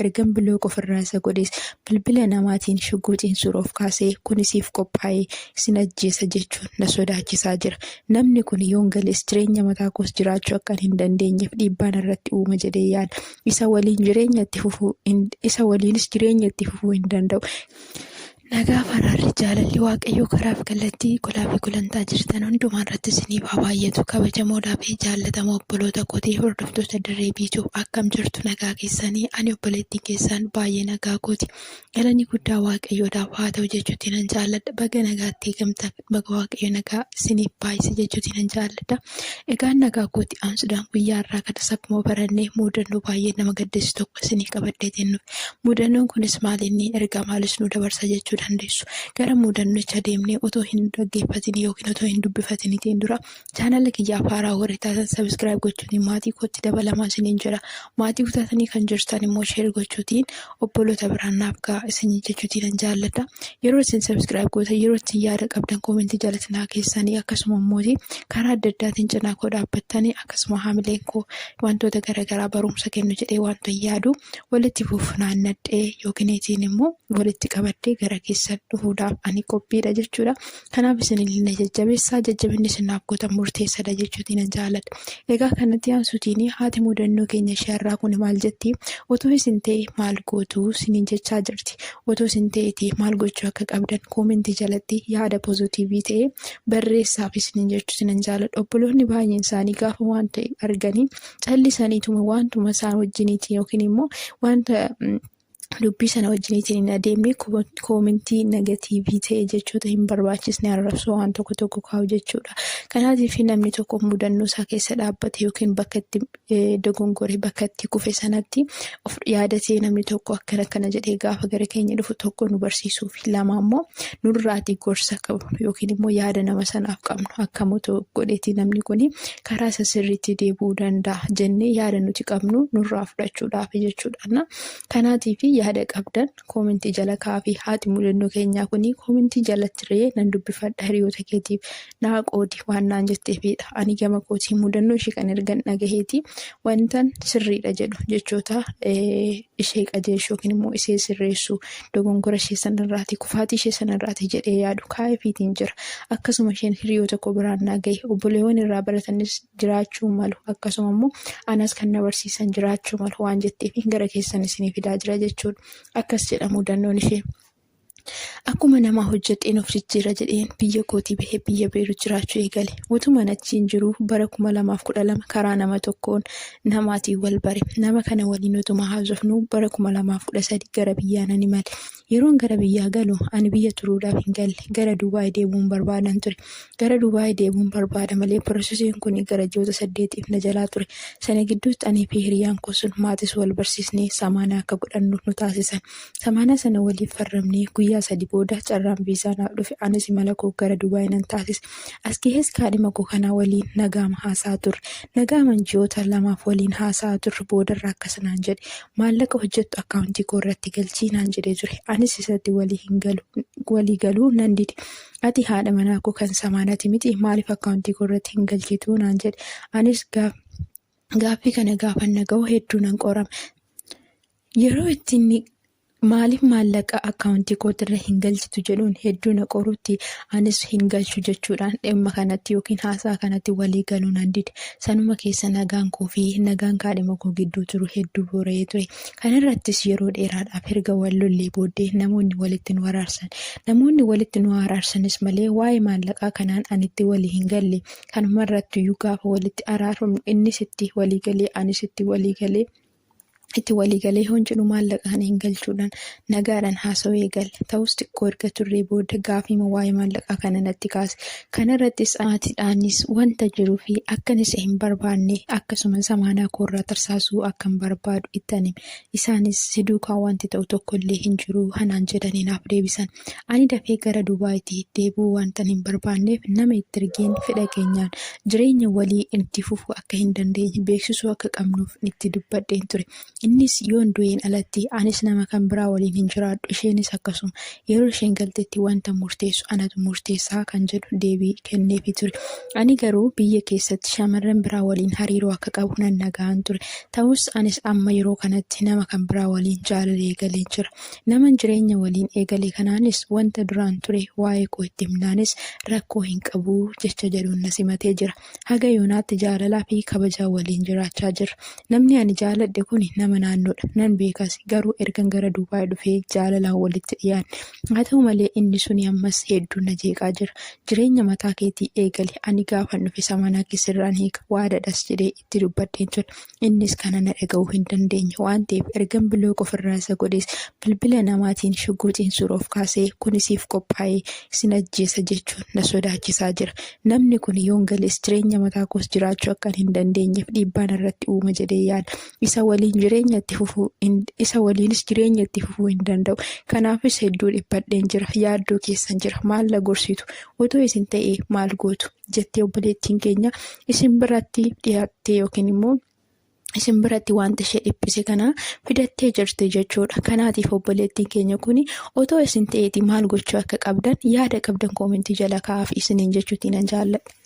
ergan biloo ofirraa isa godhees bilbila namaatiin shugguuxiin suuroof kaasee kunisiif qophaa'ee isin ajjeesa jechuun na sodaachisaa jira. Namni kun yoon galees jireenya mataa koos jiraachuu akka hin dandeenyeef dhiibbaan irratti uuma jedhee yaada. Isa waliinis jireenya itti fufuu hin danda'u. Nagaa faraarri jaalalli waaqayyoo karaaf kallattii kolaa fi gulantaa jirtan hundumaa irratti isiniif haa baay'atu. Kabajamoodhaa fi jaallatamoo obboloota kootii hordoftoota dirree biituu akkam jirtu nagaa keessanii ani obboleettiin keessaan baay'ee nagaa kooti. Galanni guddaa waaqayyoodhaaf haa ta'u jechuutti nan jaalladha. Baga nagaatti eegamtan baga waaqayyo nagaa isiniif baay'ise jechuutti nan jaalladha. Egaan nagaa kooti aansuudhaan guyyaa irraa kanas akkuma barannee mudannoo baay'ee nama gaddisiisu tokko isinii qabadhee jennuuf. Mudannoon kunis maalinni ergaa maalis nu dabarsa jechuudha. Gara mudannicha deemnee otoo hin dhaggeeffatin yookiin otoo hin dubbifatinitiin dura chaanala kiyyaa faaraa warri taatan sabiskiraayib gochuutiin maatii kootti dabalamaa isiniin jira. Maatii kutatanii kan jirtan immoo sheer gochuutiin obboloota biraan naaf gahaa isinii jechuutiin nan jaalladha. Yeroo isin sabiskiraayib gootan yeroo isin yaada qabdan koomentii jalatti naa keessanii akkasuma immoo karaa adda addaatiin cinaa koo dhaabbattanii akkasuma haamileen koo wantoota garaagaraa barumsa kennu jedhee wanta yaadu walitti fufunaannadhee yookiin immoo walitti qabaddee gara keessan dhufuudhaaf ani qophiidha jechuudha. Kanaaf isinillee jajjabeessaa jajjabinni isinaaf gootan murteessaadha jechuutiin nan jaalladha. Egaa kanatti aansuutiin haati mudannoo keenya isheerraa kun maal jetti? Otoo isin ta'e maal gootu isiniin jechaa jirti. Otoo isin ta'e maal gochuu akka qabdan koomentii jalatti yaada pozitiivii ta'e barreessaaf isiniin jechuutiin nan jaalladha. Obboloonni baay'een isaanii gaafa waan ta'e arganii callisaniituma wantuma isaan wajjiniitiin yookiin immoo wanta dubbii sana wajjiniitiin hin adeemne koomentii negatiivii ta'e jechoota hin barbaachisne arrabsoo waan tokko kaa'u jechuudha. Kanaatiif namni tokko mudannoo isaa keessa dhaabbate yookiin bakka itti dogongore bakka itti kufe sanatti of yaadatee namni tokko akkana jedhee gaafa gara keenya dhufu tokko nu barsiisuu fi lama immoo nurraatii gorsa qabu yookiin immoo yaada nama sanaaf qabnu akka mootoo godheetii namni kun karaa isa sirriitti deebi'uu danda'a jennee yaada nuti qabnu nurraa fudhachuudhaaf jechuudha. Kanaatiif yaada qabdan koomentii jala kaa'aa. Haati mudannoo keenyaa kun koomentii jalatti ree nan dubbifadha hiriyoota keetiif naa qoodi waan naan jetteefidha. Ani gama kootii mudannoo ishee kan ergan dhagaheeti wantan sirriidha jedhu jechoota ishee qajeelchuu yookiin immoo ishee sirreessuu dogongora ishee sanarraati kufaatii ishee sanarraati jedhee yaadu kaa'eefiitiin jira. Akkasuma isheen hiriyoota koo biraan naa gahe obboleewwan irraa baratanis jiraachuu malu akkasuma immoo anas kan na barsiisan jiraachuu malu waan jetteef gara keessan isinii fidaa jira jechuudha. Akkas jedha mudannoon ishee. Akkuma nama hojjeteen of jijjiira jedheen biyya kootii bahee biyya beeru jiraachuu eegale. Utuma achiin jiru bara 2012 karaa nama tokkoon namaatiin wal bare. Nama kana waliin utuma haasofnu bara 2013 gara biyyaa nan imale. Yeroon gara biyyaa galu ani biyya turuudhaaf hin galle gara Dubaay deemuun barbaadan ture. Gara Dubaay deemuun barbaada malee piroosesiin kun gara ji'oota 8 na jalaa ture. Sana gidduutti ani fi hiriyaan koo sun maatis wal barsiisnee samaana akka godhannu nu taasisan. Samaana sana waliif farramnee guyyaa 3 booda carraan viizaa naaf dhufe anis imala koo gara Dubaay nan taasise. As gahees kaadhima koo kana waliin nagaama haasaa turre. Nagaaman ji'oota 2 waliin haasaa turre boodarraa akkasanaan jedhe maallaqa hojjettu akkaawuntii koo irratti galchii naan jedhee ture. Anis isatti walii galuu nan dide. Ati haadha manaa koo kan samaanati miti maaliif akkaawuntii koo irratti hin galchituu naan jedhe. Anis gaaffii kana gaafa naga'u hedduu nan qorame. Yeroo ittiin maaliif maallaqa akkaawuntii kootirra hin galchitu jedhuun hedduu na qorutti anis hin galchu jechuudhaan dhimma kanatti yookiin haasaa kanatti walii galuu nan dide. Sanuma keessa nagaan koo fi nagaan kaadhima koo gidduu jiru hedduu boora'ee ture. Kanarrattis yeroo dheeraadhaaf erga wal lollee booddee namoonni walitti nu araarsan. Namoonni walitti nu araarsanis malee waa'ee maallaqaa kanaan anitti walii hin galle. Kanumarrattiyyuu gaafa walitti araarfamnu innis itti walii galee anis itti walii galee. Itti waliigalee honjinu maallaqaan hin galchuudhaan nagaadhaan haasawee eegale. Ta'us xiqqoo erga turree booda gaafiima waa'ee maallaqaa kana natti kaase. Kanarrattis maatiidhaanis wanta jiruu fi akkan isa hin barbaanne akkasuma samaanaa koorraa tarsaasuu akkan barbaadu itti hime. Isaanis si duukaa wanti ta'u tokkollee hin jiru hanaan jedhanii naaf deebisan. Ani dafee gara Dubaayitti deebi'uu wanta hin barbaanneef nama itti ergeen fedha keenyaan jireenya walii itti fufuu akka hin dandeenye beeksisuu akka qabnuuf itti dubbadheen ture. Innis yoon du'een alatti anis nama kan biraa waliin hin jiraadhu, isheenis akkasuma. Yeroo isheen galtetti wanta murteessu anatu murteessaa kan jedhu deebii kenneefii ture. Ani garuu biyya keessatti shamarran biraa waliin hariiroo akka qabu nan dhaga'an ture. Ta'us anis amma yeroo kanatti nama kan biraa waliin jaalala eegalee jira. Naman jireenya waliin eegale kanaanis wanta duraan ture waa'ee koo itti himnaanis rakkoo hin qabu jecha jedhuun na simatee jira. Haga yoonaatti jaalalaa fi kabajaa waliin jiraachaa jira. Namni ani jaaladhe kun nama naannoodha. Nan beekas garuu ergan gara Duubaay dhufee jaalalaan walitti dhiyaanne. Haa ta'u malee inni suni ammas hedduu na jeeqaa jira. Jireenya mataa keetii eegale ani gaafan dhufe samanaa kisirraan hiika waadadhas jedhee itti dubbadheen ture. Innis kana na dhaga'uu hin dandeenye waan ta'eef ergan biloo ofirraa isa godhees bilbila namaatiin shugguuxiin suuroof kaasee kunisiif qophaa'ee sin ajjeesa jechuun na sodaachisaa jira. Namni kun yoon galees jireenya mataa koos jiraachuu akka hin dandeenyeef dhiibbaan irratti uuma jedhee yaada. Isa waliinis jireenya itti fufuu hin danda'u. Kanaafis hedduu dhiphadheen jira. Yaaddoo keessan jira. Maal na gorsitu? Otoo isin ta'ee maal gootu? Jettee obboleettiin keenya isin biratti dhiyaattee yookiin immoo isin biratti wanta ishee dhiphise kana fidattee jirti jechuudha. Kanaatiif obboleettiin keenya kuni otoo isin ta'eeti maal gochuu akka qabdan yaada qabdan koomentii jala kaa'aa fi isiniin jechuutiin nan jaalladha.